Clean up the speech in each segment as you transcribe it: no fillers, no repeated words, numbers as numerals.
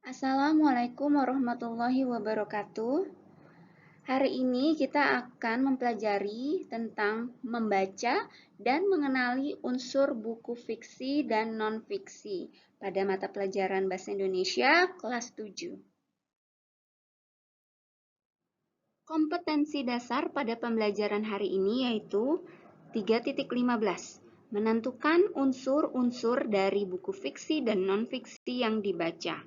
Assalamualaikum warahmatullahi wabarakatuh. Hari ini kita akan mempelajari tentang membaca dan mengenali unsur buku fiksi dan non-fiksi pada mata pelajaran Bahasa Indonesia kelas 7. Kompetensi dasar pada pembelajaran hari ini yaitu 3.15. Menentukan unsur-unsur dari buku fiksi dan non-fiksi yang dibaca.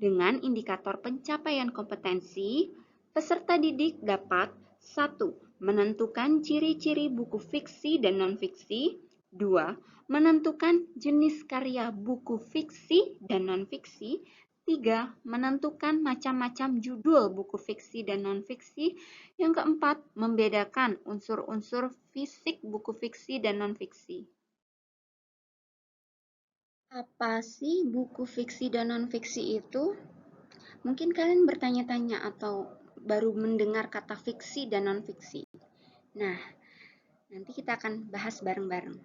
Dengan indikator pencapaian kompetensi, peserta didik dapat 1. Menentukan ciri-ciri buku fiksi dan non-fiksi. 2. Menentukan jenis karya buku fiksi dan non-fiksi. 3. Menentukan macam-macam judul buku fiksi dan non-fiksi. Yang keempat, membedakan unsur-unsur fisik buku fiksi dan non-fiksi. Apa sih buku fiksi dan non-fiksi itu? Mungkin kalian bertanya-tanya atau baru mendengar kata fiksi dan non-fiksi. Nah, nanti kita akan bahas bareng-bareng.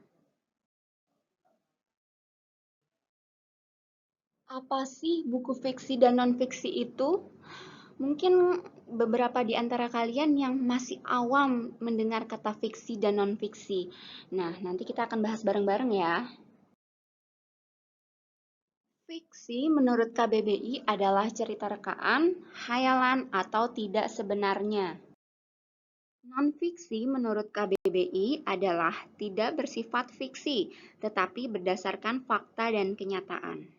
Apa sih buku fiksi dan non-fiksi itu? Mungkin beberapa di antara kalian yang masih awam mendengar kata fiksi dan non-fiksi. Nah, nanti kita akan bahas bareng-bareng ya. Fiksi menurut KBBI adalah cerita rekaan, hayalan, atau tidak sebenarnya. Non-fiksi menurut KBBI adalah tidak bersifat fiksi, tetapi berdasarkan fakta dan kenyataan.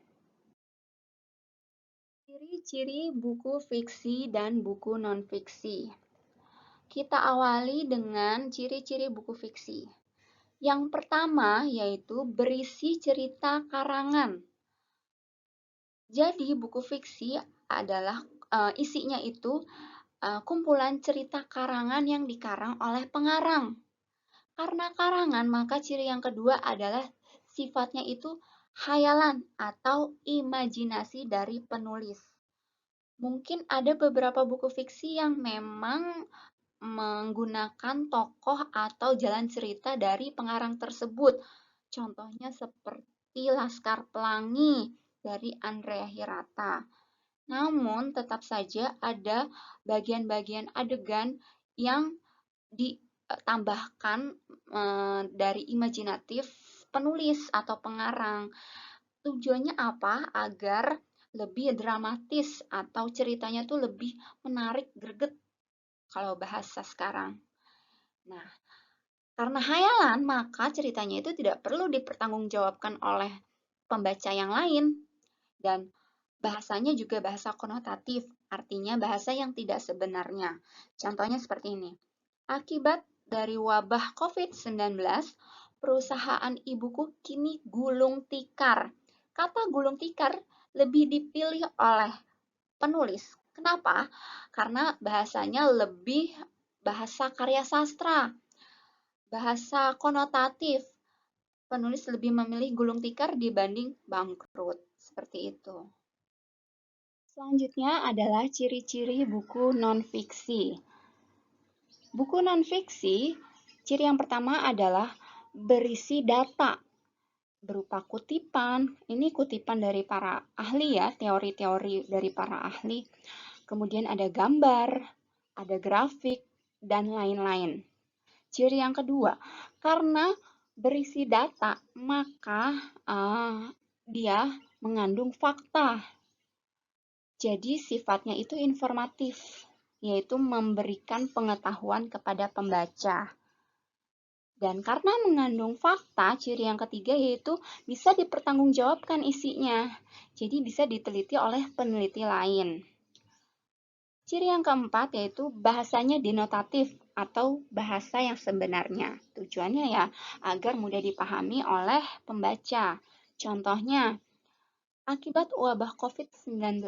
Ciri-ciri buku fiksi dan buku non-fiksi. Kita awali dengan ciri-ciri buku fiksi. Yang pertama yaitu berisi cerita karangan. Jadi buku fiksi adalah isinya itu kumpulan cerita karangan yang dikarang oleh pengarang. Karena karangan, maka ciri yang kedua adalah sifatnya itu hayalan atau imajinasi dari penulis. Mungkin ada beberapa buku fiksi yang memang menggunakan tokoh atau jalan cerita dari pengarang tersebut. Contohnya seperti Laskar Pelangi dari Andrea Hirata. Namun, tetap saja ada bagian-bagian adegan yang ditambahkan dari imajinatif penulis atau pengarang. Tujuannya apa? Agar lebih dramatis atau ceritanya tuh lebih menarik, greget kalau bahasa sekarang. Nah, karena hayalan, maka ceritanya itu tidak perlu dipertanggungjawabkan oleh pembaca yang lain. Dan bahasanya juga bahasa konotatif, artinya bahasa yang tidak sebenarnya. Contohnya seperti ini. Akibat dari wabah COVID-19, perusahaan ibuku kini gulung tikar. Kata gulung tikar lebih dipilih oleh penulis. Kenapa? Karena bahasanya lebih bahasa karya sastra, bahasa konotatif. Penulis lebih memilih gulung tikar dibanding bangkrut. Seperti itu. Selanjutnya adalah ciri-ciri buku non-fiksi. Buku non-fiksi, ciri yang pertama adalah berisi data berupa kutipan. Ini kutipan dari para ahli ya, teori-teori dari para ahli. Kemudian ada gambar, ada grafik, dan lain-lain. Ciri yang kedua, karena berisi data, maka dia mengandung fakta. Jadi sifatnya itu informatif, yaitu memberikan pengetahuan kepada pembaca. Dan karena mengandung fakta, ciri yang ketiga yaitu bisa dipertanggungjawabkan isinya. Jadi bisa diteliti oleh peneliti lain. Ciri yang keempat yaitu bahasanya denotatif atau bahasa yang sebenarnya. Tujuannya ya agar mudah dipahami oleh pembaca. Contohnya, akibat wabah COVID-19,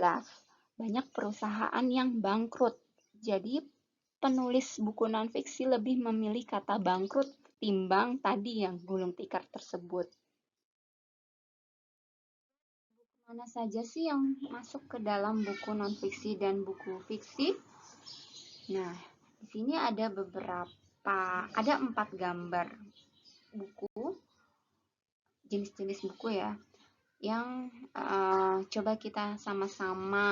banyak perusahaan yang bangkrut. Jadi penulis buku non-fiksi lebih memilih kata bangkrut timbang tadi yang gulung tikar tersebut. Mana saja sih yang masuk ke dalam buku non-fiksi dan buku fiksi? Nah, di sini ada ada 4 gambar buku, jenis-jenis buku ya. yang coba kita sama-sama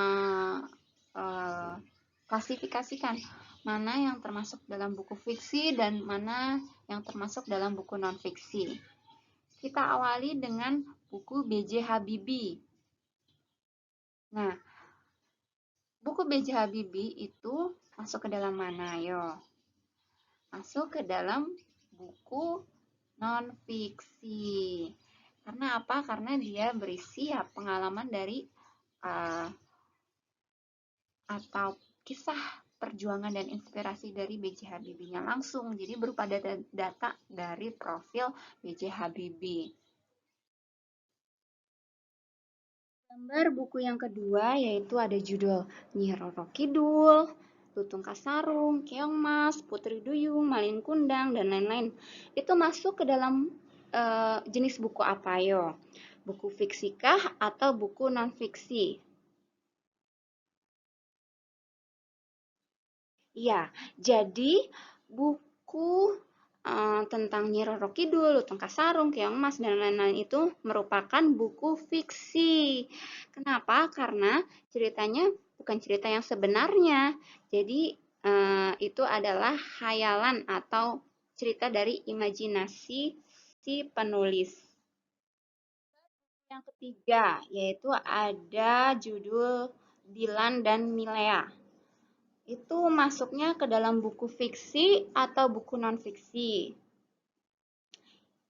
klasifikasikan mana yang termasuk dalam buku fiksi dan mana yang termasuk dalam buku non-fiksi. Kita awali dengan buku B.J. Habibie. Nah, buku B.J. Habibie itu masuk ke dalam mana? Ayo. Masuk ke dalam buku non-fiksi. Karena apa? Karena dia berisi ya pengalaman dari uh, atau kisah perjuangan dan inspirasi dari B.J. Habibie-nya langsung. Jadi berupa data dari profil B.J. Habibie. Gambar buku yang kedua yaitu ada judul Nyi Roro Kidul, Lutung Kasarung, Keong Mas, Putri Duyung, Malin Kundang, dan lain-lain. Itu masuk ke dalam jenis buku apa yo? Buku fiksikah atau buku non-fiksi? Iya, jadi buku tentang Nyi Roro Kidul, Lutung Kasarung, Keong Mas, dan lain-lain itu merupakan buku fiksi. Kenapa? Karena ceritanya bukan cerita yang sebenarnya. Jadi itu adalah khayalan atau cerita dari imajinasi si penulis. Yang ketiga, yaitu ada judul Dilan dan Milea. Itu masuknya ke dalam buku fiksi atau buku non-fiksi?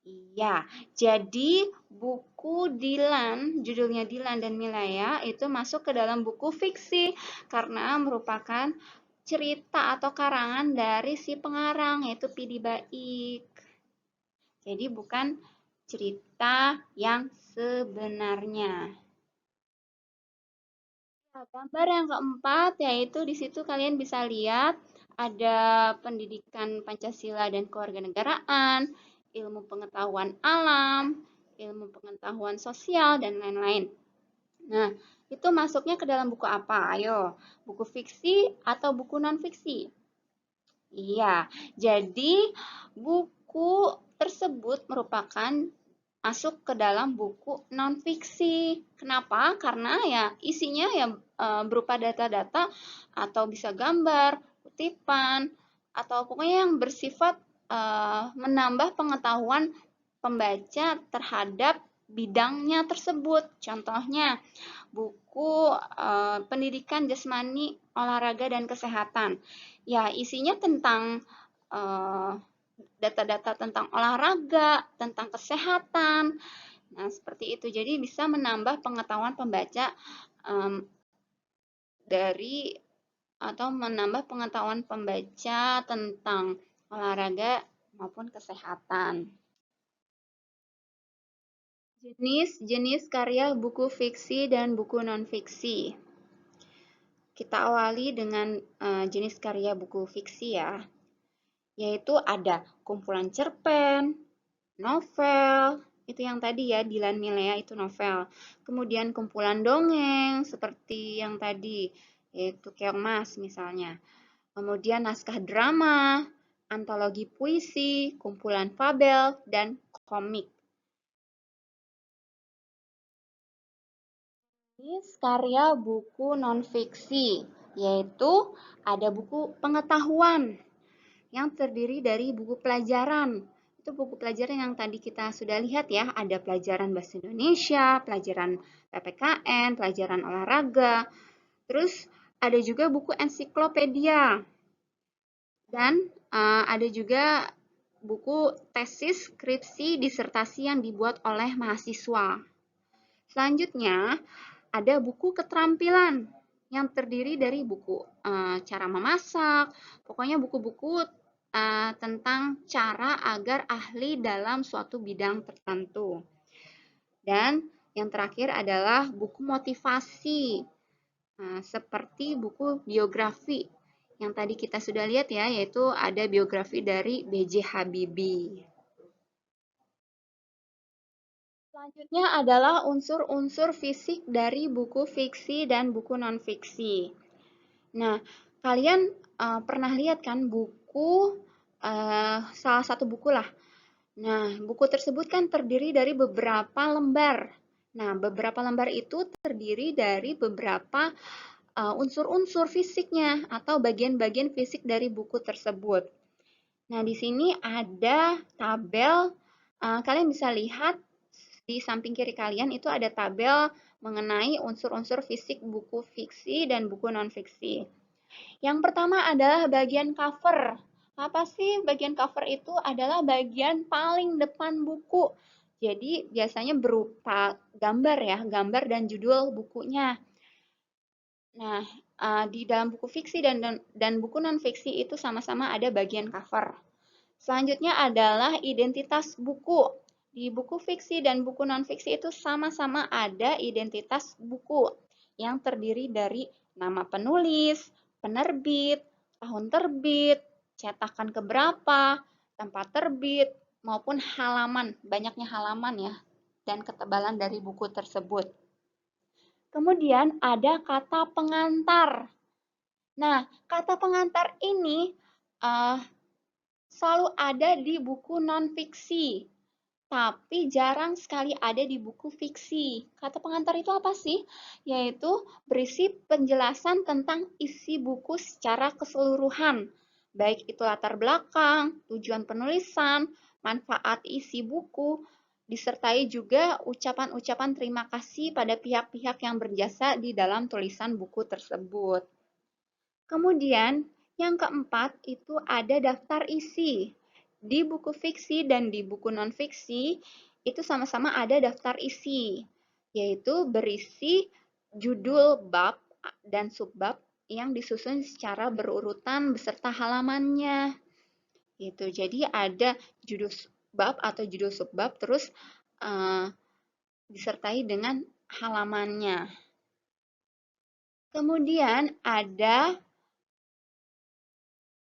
Iya, jadi buku Dilan, judulnya Dilan dan Milaya, itu masuk ke dalam buku fiksi karena merupakan cerita atau karangan dari si pengarang, yaitu Pidi Baik. Jadi bukan cerita yang sebenarnya. Nah, gambar yang keempat yaitu di situ kalian bisa lihat ada pendidikan Pancasila dan kewarganegaraan, ilmu pengetahuan alam, ilmu pengetahuan sosial, dan lain-lain. Nah, itu masuknya ke dalam buku apa? Ayo, buku fiksi atau buku non-fiksi? Iya, jadi buku tersebut merupakan masuk ke dalam buku non-fiksi. Kenapa? Karena ya isinya ya berupa data-data atau bisa gambar, kutipan, atau pokoknya yang bersifat menambah pengetahuan pembaca terhadap bidangnya tersebut. Contohnya buku pendidikan jasmani, olahraga, dan kesehatan. Ya, isinya tentang data-data tentang olahraga, tentang kesehatan. Nah, seperti itu. Jadi bisa menambah pengetahuan pembaca dari atau menambah pengetahuan pembaca tentang olahraga maupun kesehatan. Jenis-jenis karya buku fiksi dan buku non-fiksi. Kita awali dengan jenis karya buku fiksi ya, yaitu ada kumpulan cerpen, novel, itu yang tadi ya, Dilan Milea itu novel. Kemudian kumpulan dongeng, seperti yang tadi, yaitu Keong Mas misalnya. Kemudian naskah drama, antologi puisi, kumpulan fabel, dan komik. Jenis karya buku non-fiksi, yaitu ada buku pengetahuan yang terdiri dari buku pelajaran. Itu buku pelajaran yang tadi kita sudah lihat ya, ada pelajaran bahasa Indonesia, pelajaran PPKN, pelajaran olahraga. Terus ada juga buku ensiklopedia. Dan ada juga buku tesis, skripsi, disertasi yang dibuat oleh mahasiswa. Selanjutnya, ada buku keterampilan yang terdiri dari buku cara memasak, pokoknya buku-buku tentang cara agar ahli dalam suatu bidang tertentu. Dan yang terakhir adalah buku motivasi, seperti buku biografi yang tadi kita sudah lihat ya, yaitu ada biografi dari B.J. Habibie. Selanjutnya adalah unsur-unsur fisik dari buku fiksi dan buku non-fiksi. Nah, kalian pernah lihat kan buku, salah satu buku lah. Nah, buku tersebut kan terdiri dari beberapa lembar. Nah, beberapa lembar itu terdiri dari beberapa unsur-unsur fisiknya atau bagian-bagian fisik dari buku tersebut. Nah, di sini ada tabel, kalian bisa lihat di samping kiri kalian itu ada tabel mengenai unsur-unsur fisik buku fiksi dan buku non-fiksi. Yang pertama adalah bagian cover. Apa sih bagian cover itu? Adalah bagian paling depan buku. Jadi biasanya berupa gambar ya, gambar dan judul bukunya. Nah, di dalam buku fiksi dan buku non-fiksi itu sama-sama ada bagian cover. Selanjutnya adalah identitas buku. Di buku fiksi dan buku non-fiksi itu sama-sama ada identitas buku yang terdiri dari nama penulis, penerbit, tahun terbit, cetakan keberapa, tempat terbit, maupun halaman, banyaknya halaman ya, dan ketebalan dari buku tersebut. Kemudian ada kata pengantar. Nah, kata pengantar ini selalu ada di buku non-fiksi, tapi jarang sekali ada di buku fiksi. Kata pengantar itu apa sih? Yaitu berisi penjelasan tentang isi buku secara keseluruhan, baik itu latar belakang, tujuan penulisan, manfaat isi buku, disertai juga ucapan-ucapan terima kasih pada pihak-pihak yang berjasa di dalam tulisan buku tersebut. Kemudian, yang keempat itu ada daftar isi. Di buku fiksi dan di buku non-fiksi itu sama-sama ada daftar isi, yaitu berisi judul bab dan subbab yang disusun secara berurutan beserta halamannya. Gitu. Jadi ada judul bab atau judul subbab terus disertai dengan halamannya. Kemudian ada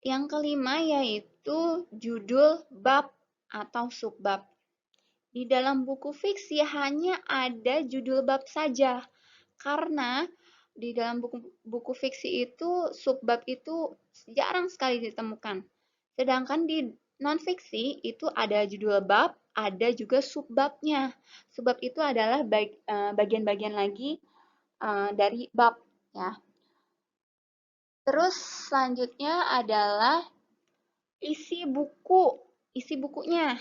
yang kelima yaitu judul bab atau subbab. Di dalam buku fiksi hanya ada judul bab saja, karena di dalam buku fiksi itu subbab itu jarang sekali ditemukan. Sedangkan di non-fiksi itu ada judul bab, ada juga subbabnya. Subbab itu adalah bagian-bagian lagi dari bab ya. Terus selanjutnya adalah isi buku, isi bukunya.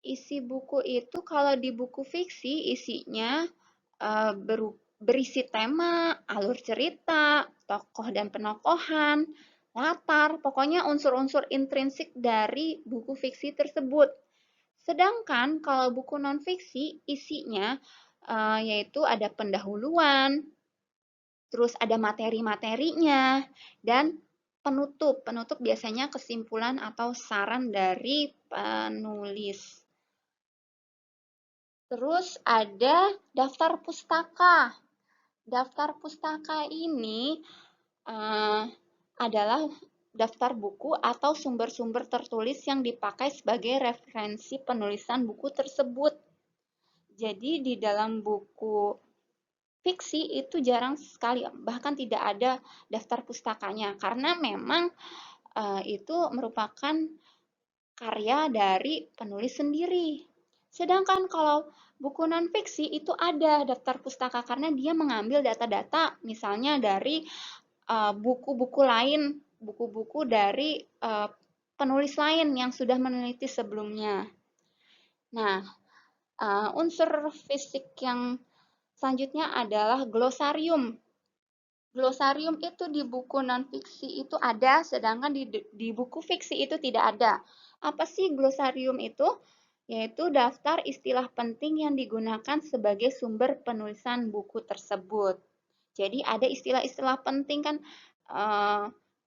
Isi buku itu kalau di buku fiksi isinya berisi tema, alur cerita, tokoh dan penokohan, latar, pokoknya unsur-unsur intrinsik dari buku fiksi tersebut. Sedangkan kalau buku non-fiksi isinya yaitu ada pendahuluan, terus ada materi-materinya, dan penutup. Penutup biasanya kesimpulan atau saran dari penulis. Terus ada daftar pustaka. Daftar pustaka ini adalah daftar buku atau sumber-sumber tertulis yang dipakai sebagai referensi penulisan buku tersebut. Jadi di dalam buku fiksi itu jarang sekali, bahkan tidak ada daftar pustakanya, karena memang itu merupakan karya dari penulis sendiri. Sedangkan kalau buku non-fiksi itu ada daftar pustaka karena dia mengambil data-data misalnya dari buku-buku lain, buku-buku dari penulis lain yang sudah meneliti sebelumnya. Nah, unsur fisik yang selanjutnya adalah glosarium. Glosarium itu di buku non-fiksi itu ada, sedangkan di buku fiksi itu tidak ada. Apa sih glosarium itu? Yaitu daftar istilah penting yang digunakan sebagai sumber penulisan buku tersebut. Jadi ada istilah-istilah penting kan,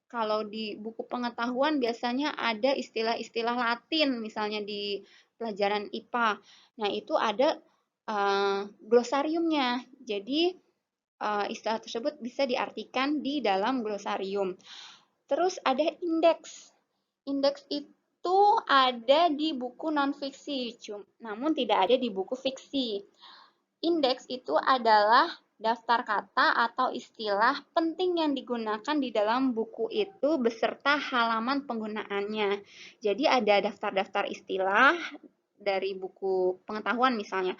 kalau di buku pengetahuan biasanya ada istilah-istilah Latin, misalnya di pelajaran IPA. Nah, itu ada glosariumnya. Jadi istilah tersebut bisa diartikan di dalam glosarium. Terus ada indeks. Indeks itu ada di buku non-fiksi, namun tidak ada di buku fiksi. Indeks itu adalah daftar kata atau istilah penting yang digunakan di dalam buku itu beserta halaman penggunaannya. Jadi ada daftar-daftar istilah dari buku pengetahuan misalnya.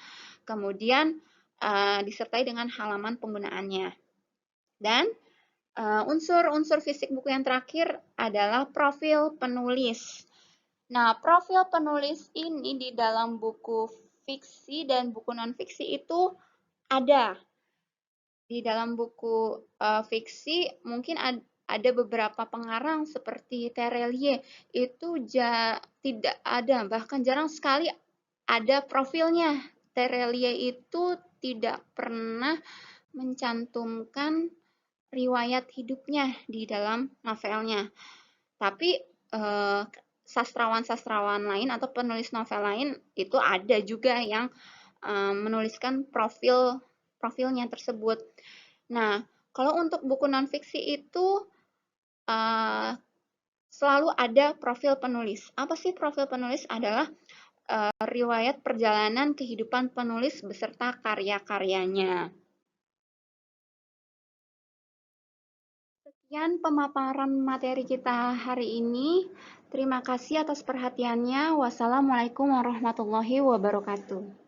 Kemudian disertai dengan halaman penggunaannya. Dan unsur-unsur fisik buku yang terakhir adalah profil penulis. Nah, profil penulis ini di dalam buku fiksi dan buku non-fiksi itu ada. Di dalam buku fiksi mungkin ada beberapa pengarang seperti Terelie itu tidak ada, bahkan jarang sekali ada profilnya. Terelie itu tidak pernah mencantumkan riwayat hidupnya di dalam novelnya. Tapi sastrawan-sastrawan lain atau penulis novel lain itu ada juga yang menuliskan profilnya tersebut. Nah, kalau untuk buku non-fiksi itu selalu ada profil penulis. Apa sih profil penulis? Adalah riwayat perjalanan kehidupan penulis beserta karya-karyanya. Sekian pemaparan materi kita hari ini. Terima kasih atas perhatiannya. Wassalamualaikum warahmatullahi wabarakatuh.